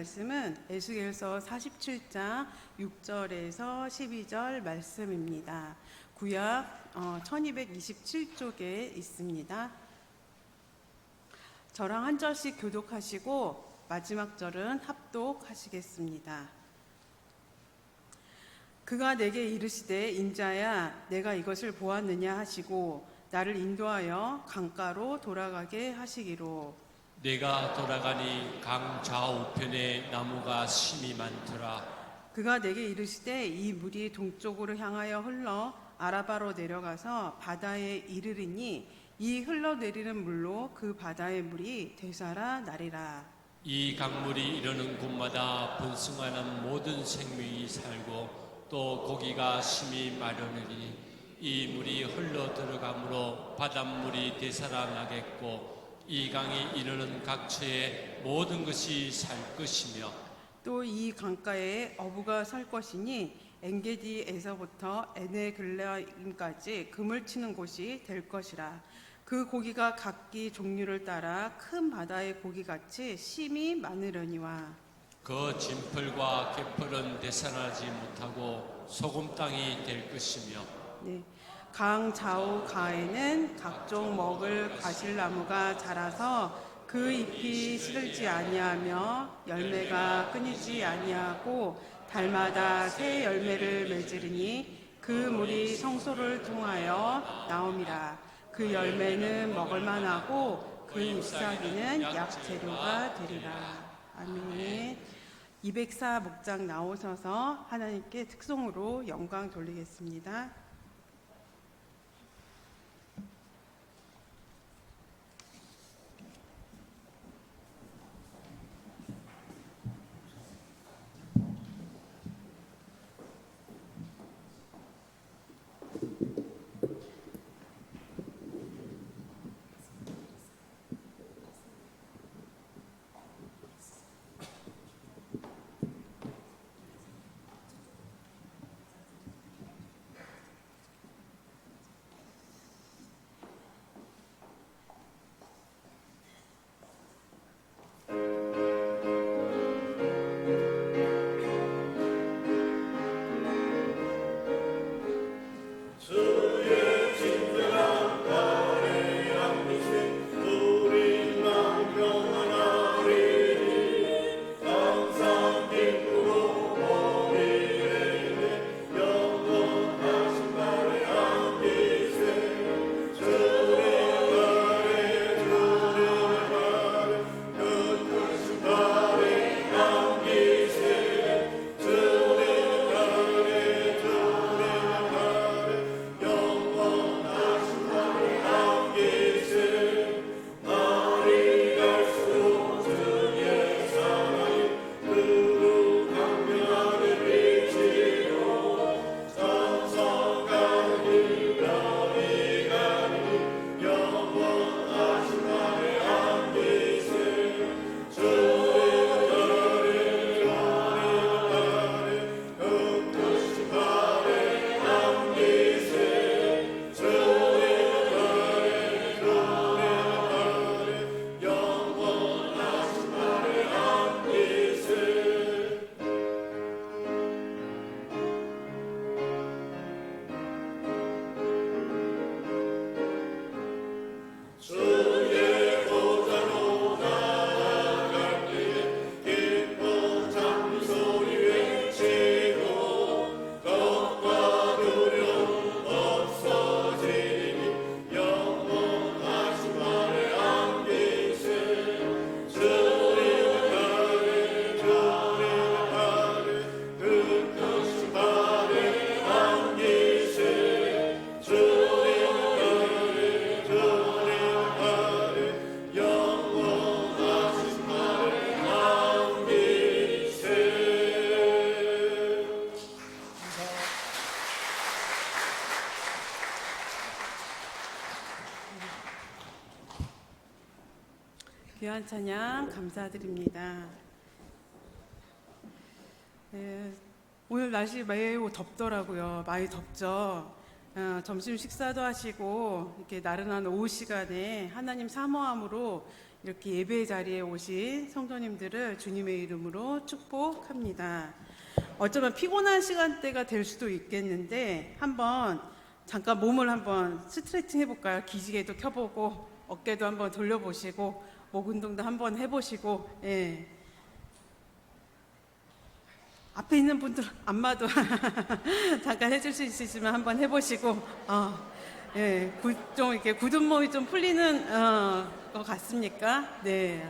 말씀은 에스겔서 47장 6절에서 12절 말씀입니다. 구약 1227쪽에 있습니다. 저랑 한 절씩 교독하시고 마지막 절은 합독하시겠습니다. 그가 내게 이르시되 인자야 내가 이것을 보았느냐 하시고 나를 인도하여 강가로 돌아가게 하시기로 내가 돌아가니 강 좌우편에 나무가 심이 많더라. 그가 내게 이르시되 이 물이 동쪽으로 향하여 흘러 아라바로 내려가서 바다에 이르리니 이 흘러내리는 물로 그 바다의 물이 되살아 나리라. 이 강물이 이르는 곳마다 번성하는 모든 생명이 살고 또 고기가 심히 마르느니 이 물이 흘러 들어가므로 바닷물이 되살아나겠고 이 강이 이르는 각처에 모든 것이 살 것이며 또 이 강가에 어부가 살 것이니 엔게디에서부터 에네글라임까지 금을 치는 곳이 될 것이라. 그 고기가 각기 종류를 따라 큰 바다의 고기같이 심이 많으려니와 그 진펄과 개펄은 되살아나지 못하고 소금 땅이 될 것이며 강 좌우 가에는 각종 먹을 과실나무가 자라서 그 잎이 시들지 아니하며 열매가 끊이지 아니하고 달마다 새 열매를 맺으리니 그 물이 성소를 통하여 나옴이라. 그 열매는 먹을 만하고 그 잎사귀는 약재료가 되리라. 아멘. 204 목장 나오셔서 하나님께 특송으로 영광 돌리겠습니다. 귀한 찬양 감사드립니다. 오늘 날씨 매우 덥더라고요. 많이 덥죠. 점심 식사도 하시고 이렇게 나른한 오후 시간에 하나님 사모함으로 이렇게 예배 자리에 오신 성도님들을 주님의 이름으로 축복합니다. 어쩌면 피곤한 시간대가 될 수도 있겠는데 한번 잠깐 몸을 한번 스트레칭 해볼까요? 기지개도 켜보고 어깨도 한번 돌려보시고 목 운동도 한번 해보시고, 예. 앞에 있는 분들 안마도 잠깐 해줄 수 있으시면 한번 해보시고, 예, 좀 이렇게 굳은 몸이 좀 풀리는 것 같습니까? 네,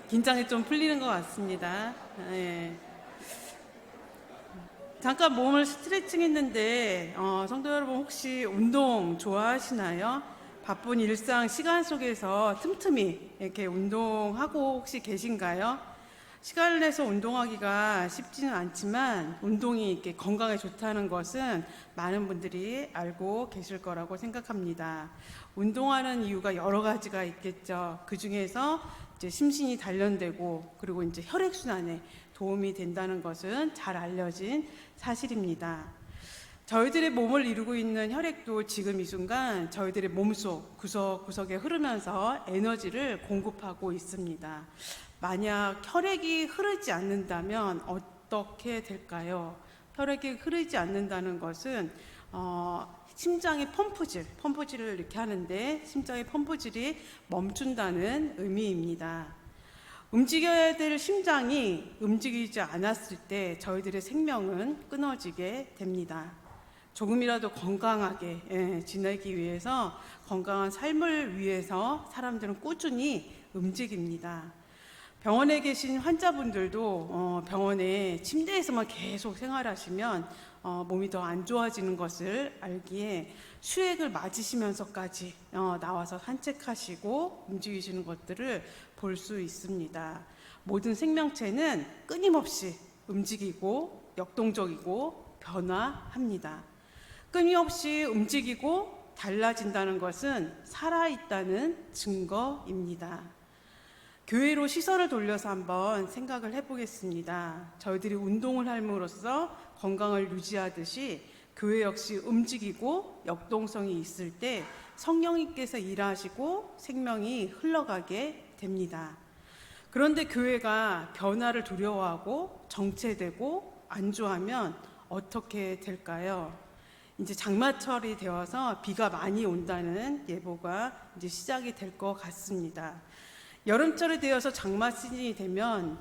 긴장이 좀 풀리는 것 같습니다. 예. 잠깐 몸을 스트레칭했는데 성도 여러분 혹시 운동 좋아하시나요? 바쁜 일상 시간 속에서 틈틈이 이렇게 운동하고 혹시 계신가요? 시간을 내서 운동하기가 쉽지는 않지만 운동이 이렇게 건강에 좋다는 것은 많은 분들이 알고 계실 거라고 생각합니다. 운동하는 이유가 여러 가지가 있겠죠. 그 중에서 이제 심신이 단련되고 그리고 이제 혈액순환에 도움이 된다는 것은 잘 알려진 사실입니다. 저희들의 몸을 이루고 있는 혈액도 지금 이 순간 저희들의 몸속 구석구석에 흐르면서 에너지를 공급하고 있습니다. 만약 혈액이 흐르지 않는다면 어떻게 될까요? 혈액이 흐르지 않는다는 것은 심장의 펌프질을 이렇게 하는데 심장의 펌프질이 멈춘다는 의미입니다. 움직여야 될 심장이 움직이지 않았을 때 저희들의 생명은 끊어지게 됩니다. 조금이라도 건강하게 지내기 위해서 건강한 삶을 위해서 사람들은 꾸준히 움직입니다. 병원에 계신 환자분들도 병원에 침대에서만 계속 생활하시면 몸이 더 안 좋아지는 것을 알기에 수액을 맞으시면서까지 나와서 산책하시고 움직이시는 것들을 볼 수 있습니다. 모든 생명체는 끊임없이 움직이고 역동적이고 변화합니다. 끊임없이 움직이고 달라진다는 것은 살아있다는 증거입니다. 교회로 시선을 돌려서 한번 생각을 해보겠습니다. 저희들이 운동을 함으로써 건강을 유지하듯이 교회 역시 움직이고 역동성이 있을 때 성령님께서 일하시고 생명이 흘러가게 됩니다. 그런데 교회가 변화를 두려워하고 정체되고 안주하면 어떻게 될까요? 이제 장마철이 되어서 비가 많이 온다는 예보가 이제 시작이 될 것 같습니다. 여름철이 되어서 장마 시즌이 되면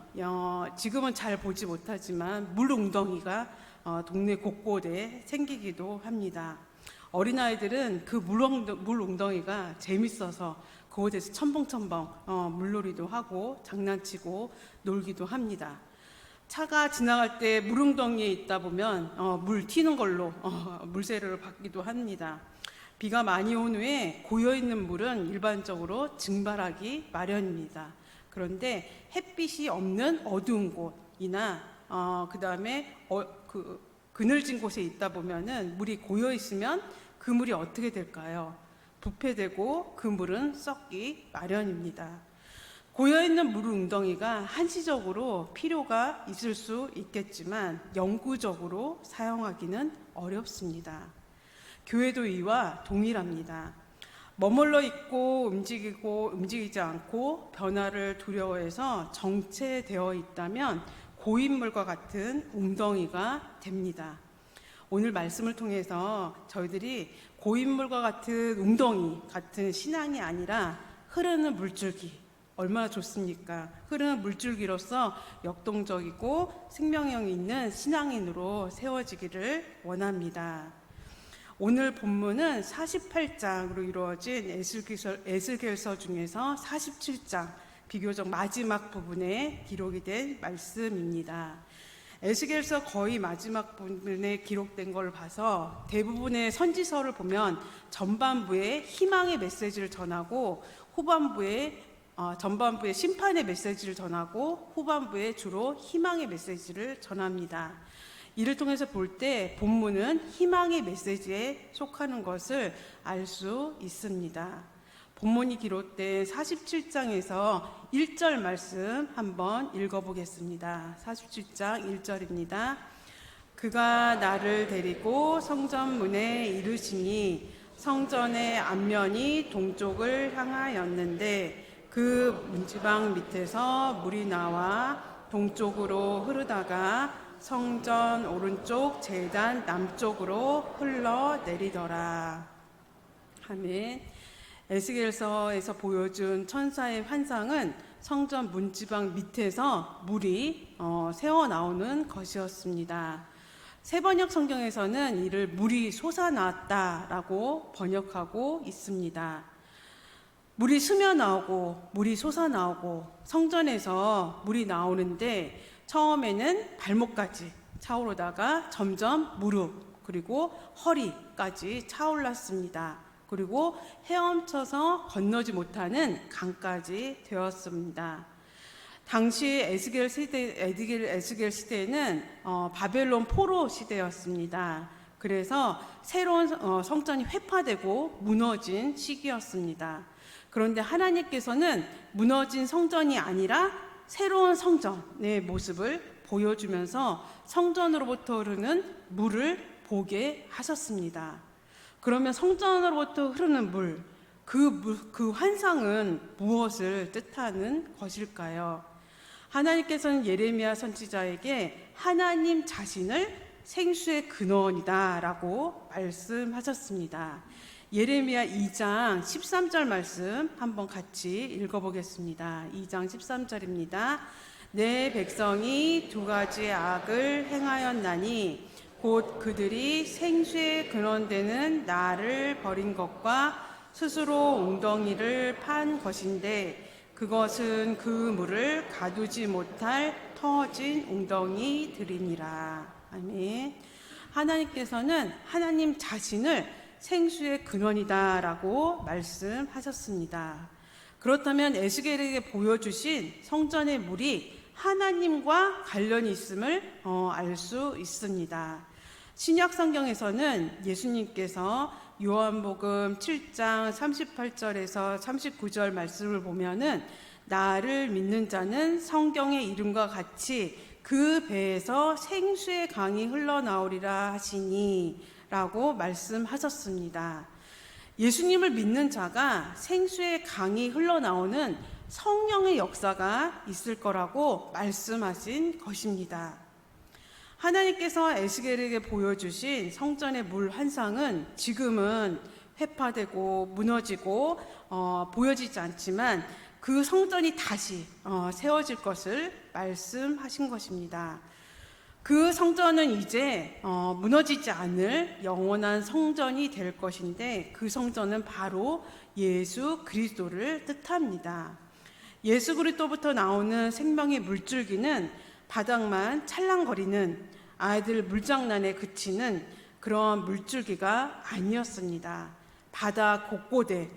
지금은 잘 보지 못하지만 물웅덩이가 동네 곳곳에 생기기도 합니다. 어린아이들은 그 물웅덩이가 재밌어서 그곳에서 첨벙첨벙 물놀이도 하고 장난치고 놀기도 합니다. 차가 지나갈 때 물웅덩이에 있다 보면 물 튀는 걸로 물세를 받기도 합니다. 비가 많이 온 후에 고여있는 물은 일반적으로 증발하기 마련입니다. 그런데 햇빛이 없는 어두운 곳이나 그 다음에 그늘진 곳에 있다 보면은 물이 고여 있으면 그 물이 어떻게 될까요? 부패되고 그 물은 썩기 마련입니다. 고여있는 물 웅덩이가 한시적으로 필요가 있을 수 있겠지만 영구적으로 사용하기는 어렵습니다. 교회도 이와 동일합니다. 머물러 있고 움직이지 않고 변화를 두려워해서 정체되어 있다면 고인물과 같은 웅덩이가 됩니다. 오늘 말씀을 통해서 저희들이 고인물과 같은 웅덩이 같은 신앙이 아니라 흐르는 물줄기, 얼마나 좋습니까? 흐르는 물줄기로서 역동적이고 생명력이 있는 신앙인으로 세워지기를 원합니다. 오늘 본문은 48장으로 이루어진 에스겔서 중에서 47장, 비교적 마지막 부분에 기록이 된 말씀입니다. 에스겔서 거의 마지막 부분에 기록된 걸 봐서 대부분의 선지서를 보면 전반부에 희망의 메시지를 전하고 전반부에 심판의 메시지를 전하고 후반부에 주로 희망의 메시지를 전합니다. 이를 통해서 볼 때 본문은 희망의 메시지에 속하는 것을 알 수 있습니다. 본문이 기록된 47장에서 1절 말씀 한번 읽어보겠습니다. 47장 1절입니다. 그가 나를 데리고 성전문에 이르시니 성전의 앞면이 동쪽을 향하였는데 그 문지방 밑에서 물이 나와 동쪽으로 흐르다가 성전 오른쪽 제단 남쪽으로 흘러내리더라. 아멘. 에스겔서에서 보여준 천사의 환상은 성전 문지방 밑에서 물이 새어나오는 것이었습니다. 새번역 성경에서는 이를 물이 솟아났다라고 번역하고 있습니다. 물이 스며나오고 물이 솟아나오고 성전에서 물이 나오는데 처음에는 발목까지 차오르다가 점점 무릎 그리고 허리까지 차올랐습니다. 그리고 헤엄쳐서 건너지 못하는 강까지 되었습니다. 당시 에스겔 시대에는 바벨론 포로 시대였습니다. 그래서 새로운 성전이 회파되고 무너진 시기였습니다. 그런데 하나님께서는 무너진 성전이 아니라 새로운 성전의 모습을 보여주면서 성전으로부터 흐르는 물을 보게 하셨습니다. 그러면 성전으로부터 흐르는 물, 그 환상은 무엇을 뜻하는 것일까요? 하나님께서는 예레미야 선지자에게 하나님 자신을 생수의 근원이다라고 말씀하셨습니다. 예레미야 2장 13절 말씀 한번 같이 읽어보겠습니다. 2장 13절입니다. 내 백성이 두 가지 악을 행하였나니 곧 그들이 생수의 근원되는 나를 버린 것과 스스로 웅덩이를 판 것인데 그것은 그 물을 가두지 못할 터진 웅덩이들이니라. 아멘. 하나님께서는 하나님 자신을 생수의 근원이다라고 말씀하셨습니다. 그렇다면 에스겔에게 보여주신 성전의 물이 하나님과 관련이 있음을 알 수 있습니다. 신약 성경에서는 예수님께서 요한복음 7장 38절에서 39절 말씀을 보면은 나를 믿는 자는 성경의 이름과 같이 그 배에서 생수의 강이 흘러나오리라 하시니 라고 말씀하셨습니다. 예수님을 믿는 자가 생수의 강이 흘러나오는 성령의 역사가 있을 거라고 말씀하신 것입니다. 하나님께서 에스겔에게 보여주신 성전의 물 환상은 지금은 회파되고 무너지고 보여지지 않지만 그 성전이 다시 세워질 것을 말씀하신 것입니다. 그 성전은 이제 무너지지 않을 영원한 성전이 될 것인데 그 성전은 바로 예수 그리스도를 뜻합니다. 예수 그리스도부터 나오는 생명의 물줄기는 바닥만 찰랑거리는 아이들 물장난에 그치는 그런 물줄기가 아니었습니다. 바닥 곳곳에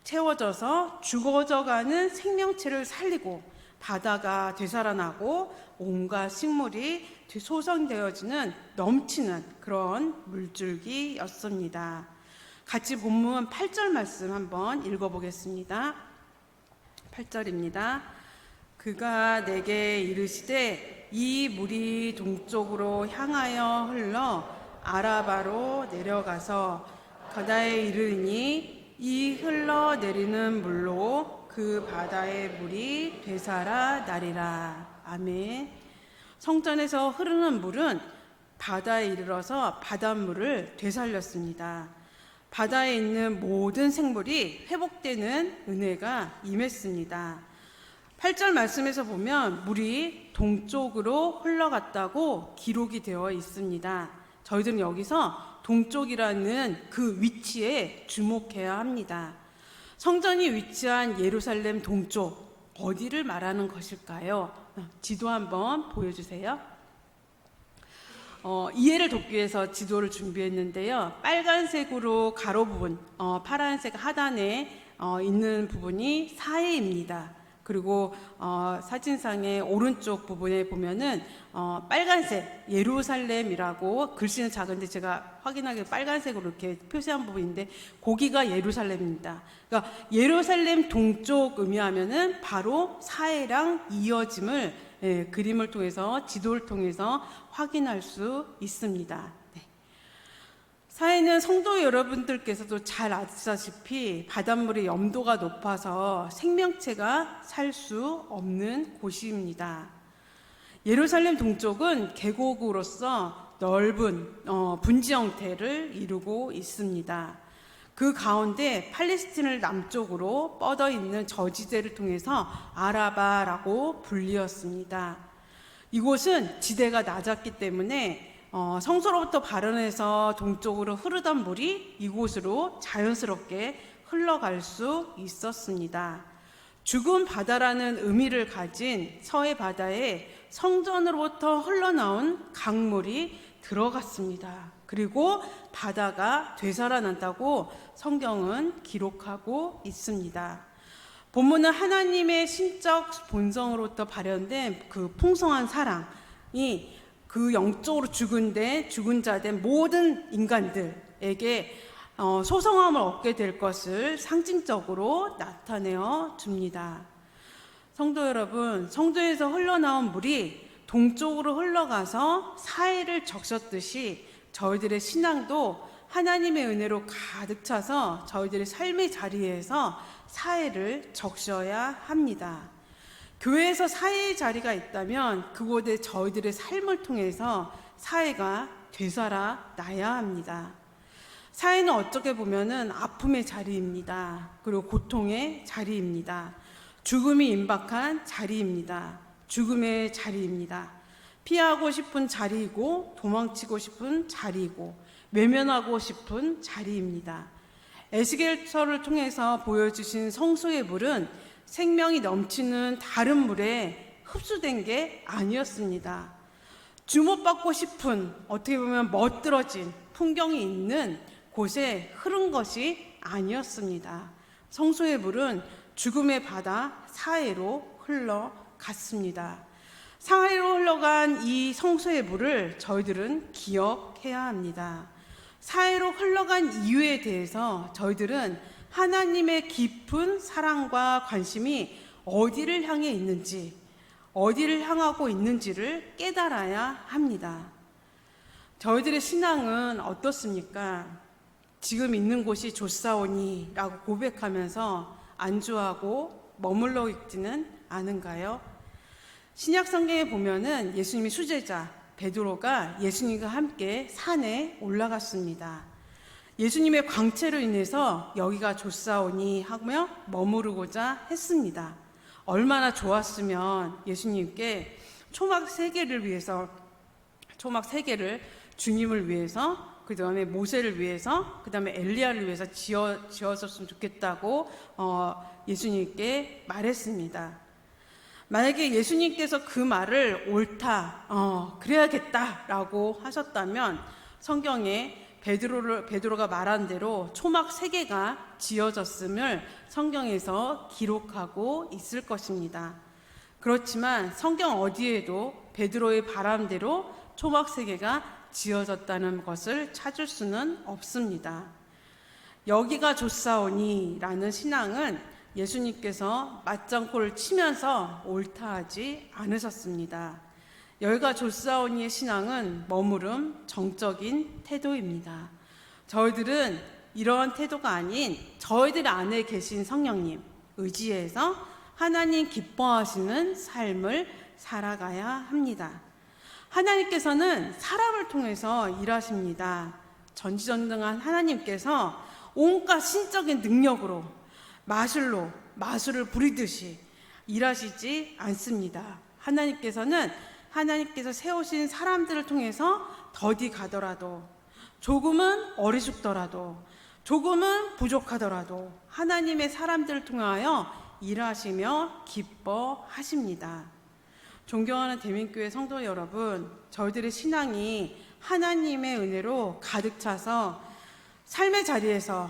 채워져서 죽어져가는 생명체를 살리고 바다가 되살아나고 온갖 식물이 소성되어지는 넘치는 그런 물줄기였습니다. 같이 본문 8절 말씀 한번 읽어보겠습니다. 8절입니다. 그가 내게 이르시되 이 물이 동쪽으로 향하여 흘러 아라바로 내려가서 바다에 이르니 이 흘러내리는 물로 그 바다의 물이 되살아나리라. 아멘. 성전에서 흐르는 물은 바다에 이르러서 바닷물을 되살렸습니다. 바다에 있는 모든 생물이 회복되는 은혜가 임했습니다. 8절 말씀에서 보면 물이 동쪽으로 흘러갔다고 기록이 되어 있습니다. 저희들은 여기서 동쪽이라는 그 위치에 주목해야 합니다. 성전이 위치한 예루살렘 동쪽, 어디를 말하는 것일까요? 지도 한번 보여주세요. 이해를 돕기 위해서 지도를 준비했는데요. 빨간색으로 가로 부분, 파란색 하단에 있는 부분이 사해입니다. 그리고 사진상의 오른쪽 부분에 보면은 빨간색 예루살렘이라고 글씨는 작은데 제가 확인하기에 빨간색으로 이렇게 표시한 부분인데 거기가 예루살렘입니다. 그러니까 예루살렘 동쪽 의미하면은 바로 사해랑 이어짐을 그림을 통해서 지도를 통해서 확인할 수 있습니다. 네. 사해는 성도 여러분들께서도 잘 아시다시피 바닷물의 염도가 높아서 생명체가 살 수 없는 곳입니다. 예루살렘 동쪽은 계곡으로서 넓은 분지 형태를 이루고 있습니다. 그 가운데 팔레스틴을 남쪽으로 뻗어 있는 저지대를 통해서 아라바라고 불리었습니다. 이곳은 지대가 낮았기 때문에 성소로부터 발원해서 동쪽으로 흐르던 물이 이곳으로 자연스럽게 흘러갈 수 있었습니다. 죽은 바다라는 의미를 가진 서해 바다에 성전으로부터 흘러나온 강물이 들어갔습니다. 그리고 바다가 되살아난다고 성경은 기록하고 있습니다. 본문은 하나님의 신적 본성으로부터 발현된 그 풍성한 사랑이 그 영적으로 죽은 자 된 모든 인간들에게 소성함을 얻게 될 것을 상징적으로 나타내어 줍니다. 성도 여러분, 성도에서 흘러나온 물이 동쪽으로 흘러가서 사해를 적셨듯이 저희들의 신앙도 하나님의 은혜로 가득 차서 저희들의 삶의 자리에서 사해를 적셔야 합니다. 교회에서 사해의 자리가 있다면 그곳에 저희들의 삶을 통해서 사해가 되살아나야 합니다. 사해는 어떻게 보면은 아픔의 자리입니다. 그리고 고통의 자리입니다. 죽음이 임박한 자리입니다. 죽음의 자리입니다. 피하고 싶은 자리이고 도망치고 싶은 자리이고 외면하고 싶은 자리입니다. 에스겔서를 통해서 보여주신 성소의 물은 생명이 넘치는 다른 물에 흡수된 게 아니었습니다. 주목받고 싶은, 어떻게 보면 멋들어진 풍경이 있는 곳에 흐른 것이 아니었습니다. 성소의 물은 죽음의 바다 사해로 흘러갔습니다. 사해로 흘러간 이 성소의 물을 저희들은 기억해야 합니다. 사해로 흘러간 이유에 대해서 저희들은 하나님의 깊은 사랑과 관심이 어디를 향해 있는지, 어디를 향하고 있는지를 깨달아야 합니다. 저희들의 신앙은 어떻습니까? 지금 있는 곳이 좋사오니 라고 고백하면서 안주하고 머물러 있지는 않은가요? 신약 성경에 보면은 예수님의 수제자 베드로가 예수님과 함께 산에 올라갔습니다. 예수님의 광채로 인해서 여기가 좋사오니 하며 머무르고자 했습니다. 얼마나 좋았으면 예수님께 초막 3개를 위해서, 초막 3개를 주님을 위해서, 그 다음에 모세를 위해서, 그 다음에 엘리야를 위해서 지었으면 좋겠다고 예수님께 말했습니다. 만약에 예수님께서 그 말을 옳다, 그래야겠다라고 하셨다면 성경에 베드로가 말한 대로 초막 3개가 지어졌음을 성경에서 기록하고 있을 것입니다. 그렇지만 성경 어디에도 베드로의 바람대로 초막 3개가 지어졌다는 것을 찾을 수는 없습니다. 여기가 좋사오니 라는 신앙은 예수님께서 맞장구를 치면서 옳다 하지 않으셨습니다. 여기가 좋사오니의 신앙은 머무름, 정적인 태도입니다. 저희들은 이러한 태도가 아닌 저희들 안에 계신 성령님 의지해서 하나님 기뻐하시는 삶을 살아가야 합니다. 하나님께서는 사람을 통해서 일하십니다. 전지전능한 하나님께서 온갖 신적인 능력으로 마술을 부리듯이 일하시지 않습니다. 하나님께서 세우신 사람들을 통해서 더디 가더라도, 조금은 어리숙더라도, 조금은 부족하더라도 하나님의 사람들을 통하여 일하시며 기뻐하십니다. 존경하는 대민교회 성도 여러분, 저희들의 신앙이 하나님의 은혜로 가득 차서 삶의 자리에서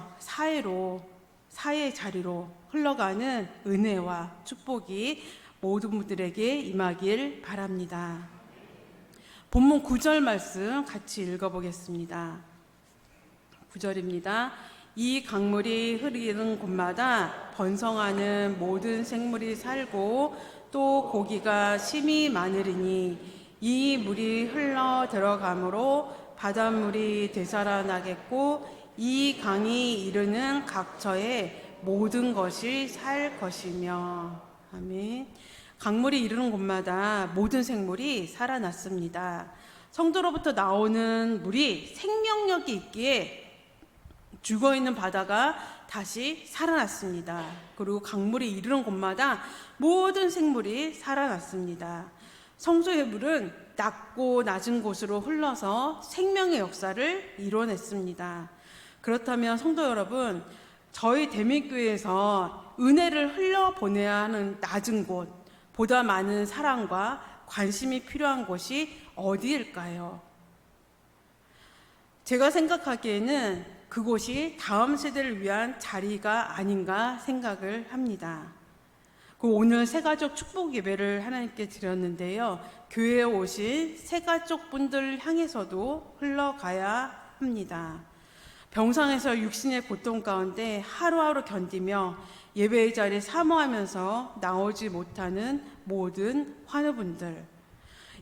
사해의 자리로 흘러가는 은혜와 축복이 모든 분들에게 임하길 바랍니다. 본문 9절 말씀 같이 읽어보겠습니다. 9절입니다. 이 강물이 흐르는 곳마다 번성하는 모든 생물이 살고 또 고기가 심히 많으리니 이 물이 흘러 들어가므로 바닷물이 되살아나겠고 이 강이 이르는 각처에 모든 것이 살 것이며. 아멘. 강물이 이르는 곳마다 모든 생물이 살아났습니다. 성도로부터 나오는 물이 생명력이 있기에 죽어있는 바다가 다시 살아났습니다. 그리고 강물이 이르는 곳마다 모든 생물이 살아났습니다. 성소의 물은 낮고 낮은 곳으로 흘러서 생명의 역사를 이뤄냈습니다. 그렇다면 성도 여러분, 저희 대민교회에서 은혜를 흘려보내야 하는 낮은 곳, 보다 많은 사랑과 관심이 필요한 곳이 어디일까요? 제가 생각하기에는 그곳이 다음 세대를 위한 자리가 아닌가 생각을 합니다. 오늘 새가족 축복 예배를 하나님께 드렸는데요. 교회에 오신 새가족 분들 향해서도 흘러가야 합니다. 병상에서 육신의 고통 가운데 하루하루 견디며 예배의 자리에 사모하면서 나오지 못하는 모든 환우분들,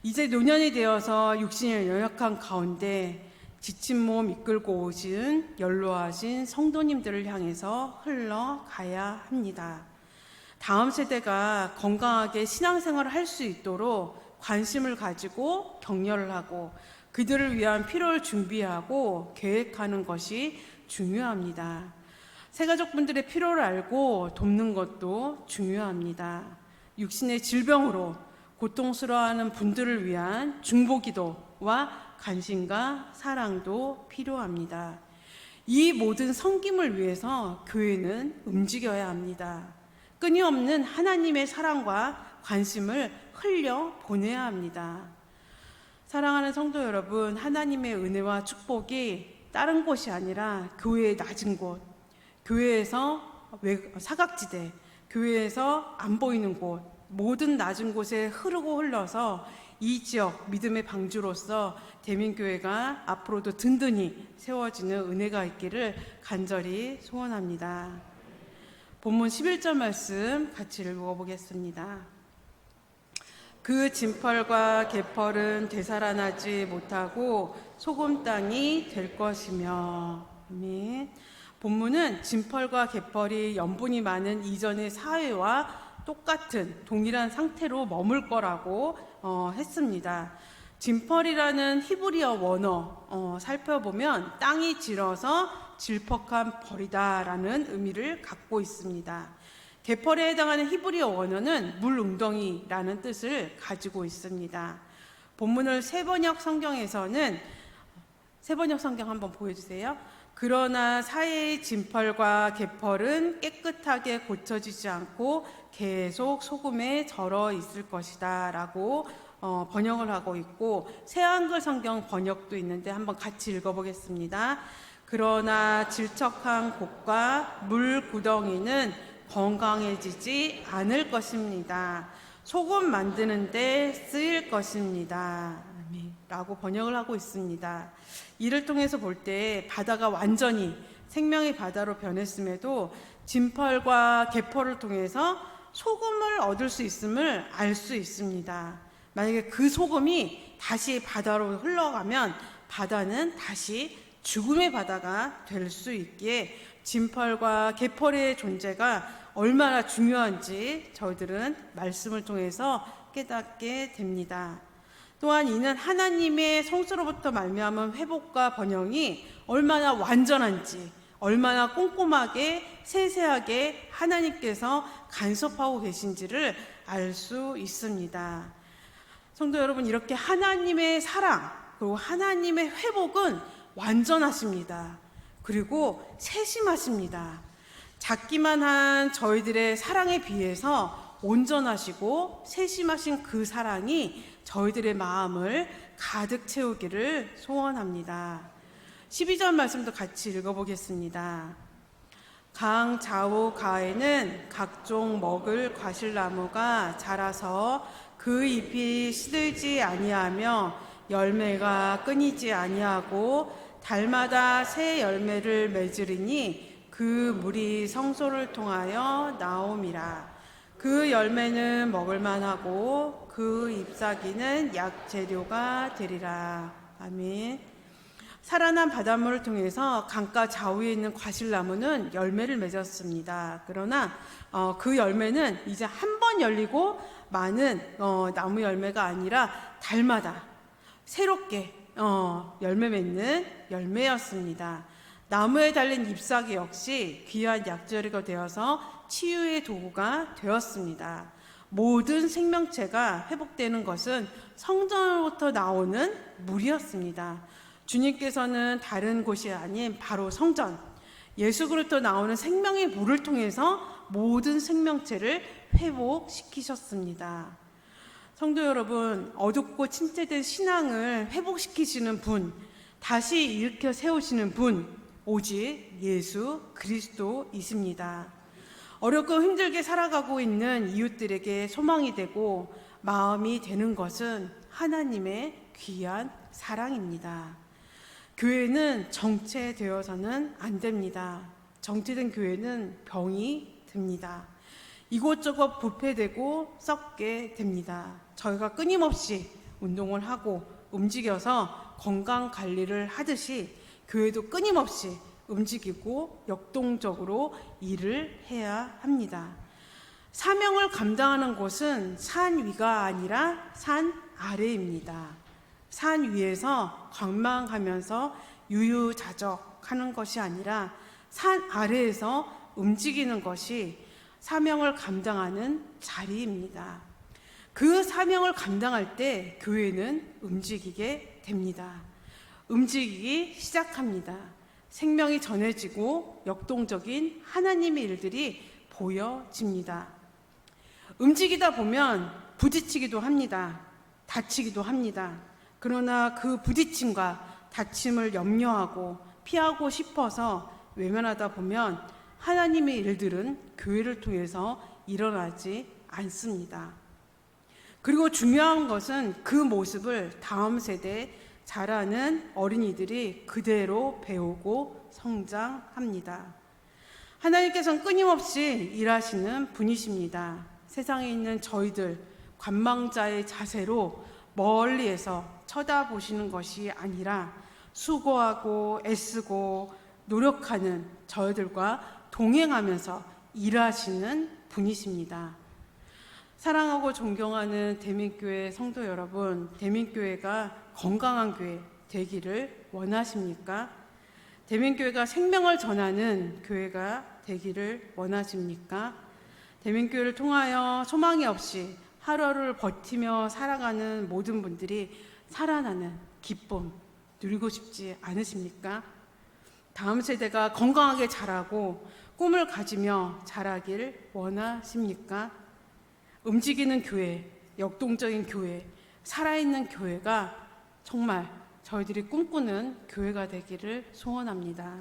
이제 노년이 되어서 육신의 연약한 가운데 지친 몸 이끌고 오신 연로하신 성도님들을 향해서 흘러가야 합니다. 다음 세대가 건강하게 신앙생활을 할 수 있도록 관심을 가지고 격려를 하고 그들을 위한 필요를 준비하고 계획하는 것이 중요합니다. 새가족분들의 필요를 알고 돕는 것도 중요합니다. 육신의 질병으로 고통스러워하는 분들을 위한 중보기도와 관심과 사랑도 필요합니다. 이 모든 섬김을 위해서 교회는 움직여야 합니다. 끊임없는 하나님의 사랑과 관심을 흘려 보내야 합니다. 사랑하는 성도 여러분, 하나님의 은혜와 축복이 다른 곳이 아니라 교회의 낮은 곳, 교회에서 사각지대, 교회에서 안 보이는 곳, 모든 낮은 곳에 흐르고 흘러서 이 지역 믿음의 방주로서 대민교회가 앞으로도 든든히 세워지는 은혜가 있기를 간절히 소원합니다. 본문 11절 말씀 같이 읽어보겠습니다. 그 진펄과 개펄은 되살아나지 못하고 소금 땅이 될 것이며. 아멘. 본문은 진펄과 개펄이 염분이 많은 이전의 사회와 똑같은 동일한 상태로 머물 거라고 했습니다. 진펄이라는 히브리어 원어 살펴보면 땅이 질어서 질퍽한 벌이다라는 의미를 갖고 있습니다. 개펄에 해당하는 히브리어 원어는 물웅덩이라는 뜻을 가지고 있습니다. 본문을 세번역 성경에서는, 세번역 성경 한번 보여주세요. 그러나 사이의 진펄과 개펄은 깨끗하게 고쳐지지 않고 계속 소금에 절어 있을 것이다 라고 번역을 하고 있고, 새한글 성경 번역도 있는데 한번 같이 읽어보겠습니다. 그러나 질척한 곳과 물 구덩이는 건강해지지 않을 것입니다. 소금 만드는 데 쓰일 것입니다. 라고 번역을 하고 있습니다. 이를 통해서 볼 때 바다가 완전히 생명의 바다로 변했음에도 진펄과 개펄을 통해서 소금을 얻을 수 있음을 알 수 있습니다. 만약에 그 소금이 다시 바다로 흘러가면 바다는 다시 죽음의 바다가 될 수 있기에 진펄과 개펄의 존재가 얼마나 중요한지 저희들은 말씀을 통해서 깨닫게 됩니다. 또한 이는 하나님의 성수로부터 말미암은 회복과 번영이 얼마나 완전한지, 얼마나 꼼꼼하게 세세하게 하나님께서 간섭하고 계신지를 알 수 있습니다. 성도 여러분, 이렇게 하나님의 사랑 그리고 하나님의 회복은 완전하십니다. 그리고 세심하십니다. 작기만 한 저희들의 사랑에 비해서 온전하시고 세심하신 그 사랑이 저희들의 마음을 가득 채우기를 소원합니다. 12절 말씀도 같이 읽어보겠습니다. 강 좌우 가에는 각종 먹을 과실나무가 자라서 그 잎이 시들지 아니하며 열매가 끊이지 아니하고 달마다 새 열매를 맺으리니 그 물이 성소를 통하여 나옴이라. 그 열매는 먹을만하고 그 잎사귀는 약재료가 되리라. 아멘. 살아난 바닷물을 통해서 강가 좌우에 있는 과실나무는 열매를 맺었습니다. 그러나 그 열매는 이제 한 번 열리고 많은 나무 열매가 아니라 달마다 새롭게 열매 맺는 열매였습니다. 나무에 달린 잎사귀 역시 귀한 약재가 되어서 치유의 도구가 되었습니다. 모든 생명체가 회복되는 것은 성전으로부터 나오는 물이었습니다. 주님께서는 다른 곳이 아닌 바로 성전, 예수 그리스도 나오는 생명의 물을 통해서 모든 생명체를 회복시키셨습니다. 성도 여러분, 어둡고 침체된 신앙을 회복시키시는 분, 다시 일으켜 세우시는 분, 오직 예수 그리스도이십니다. 어렵고 힘들게 살아가고 있는 이웃들에게 소망이 되고 마음이 되는 것은 하나님의 귀한 사랑입니다. 교회는 정체되어서는 안 됩니다. 정체된 교회는 병이 듭니다. 이곳저곳 부패되고 썩게 됩니다. 저희가 끊임없이 운동을 하고 움직여서 건강 관리를 하듯이 교회도 끊임없이 움직이고 역동적으로 일을 해야 합니다. 사명을 감당하는 곳은 산 위가 아니라 산 아래입니다. 산 위에서 관망하면서 유유자적하는 것이 아니라 산 아래에서 움직이는 것이 사명을 감당하는 자리입니다. 그 사명을 감당할 때 교회는 움직이게 됩니다. 움직이기 시작합니다. 생명이 전해지고 역동적인 하나님의 일들이 보여집니다. 움직이다 보면 부딪히기도 합니다. 다치기도 합니다. 그러나 그 부딪힘과 다침을 염려하고 피하고 싶어서 외면하다 보면 하나님의 일들은 교회를 통해서 일어나지 않습니다. 그리고 중요한 것은 그 모습을 다음 세대에 자라는 어린이들이 그대로 배우고 성장합니다. 하나님께서는 끊임없이 일하시는 분이십니다. 세상에 있는 저희들 관망자의 자세로 멀리에서 쳐다보시는 것이 아니라 수고하고 애쓰고 노력하는 저희들과 동행하면서 일하시는 분이십니다. 사랑하고 존경하는 대민교회 성도 여러분, 대민교회가 건강한 교회 되기를 원하십니까? 대민교회가 생명을 전하는 교회가 되기를 원하십니까? 대민교회를 통하여 소망이 없이 하루하루를 버티며 살아가는 모든 분들이 살아나는 기쁨 누리고 싶지 않으십니까? 다음 세대가 건강하게 자라고 꿈을 가지며 자라길 원하십니까? 움직이는 교회, 역동적인 교회, 살아있는 교회가 정말 저희들이 꿈꾸는 교회가 되기를 소원합니다.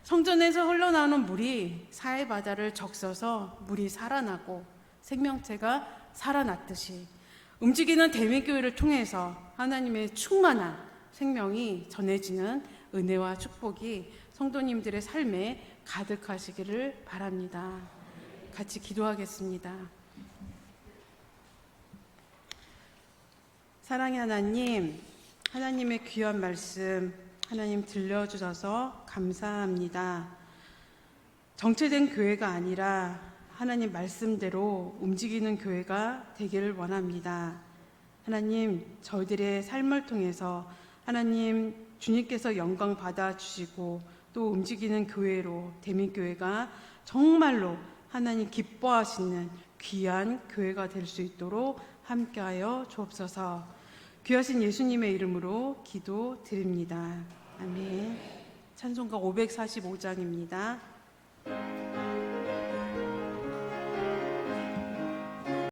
성전에서 흘러나오는 물이 사해 바다를 적셔서 물이 살아나고 생명체가 살아났듯이 움직이는 대민교회를 통해서 하나님의 충만한 생명이 전해지는 은혜와 축복이 성도님들의 삶에 가득하시기를 바랍니다. 같이 기도하겠습니다. 사랑의 하나님, 하나님의 귀한 말씀 하나님 들려주셔서 감사합니다. 정체된 교회가 아니라 하나님 말씀대로 움직이는 교회가 되기를 원합니다. 하나님, 저희들의 삶을 통해서 하나님 주님께서 영광 받아주시고 또 움직이는 교회로 대민교회가 정말로 하나님 기뻐하시는 귀한 교회가 될 수 있도록 함께하여 주옵소서. 귀하신 예수님의 이름으로 기도드립니다. 아멘. 찬송가 545장입니다.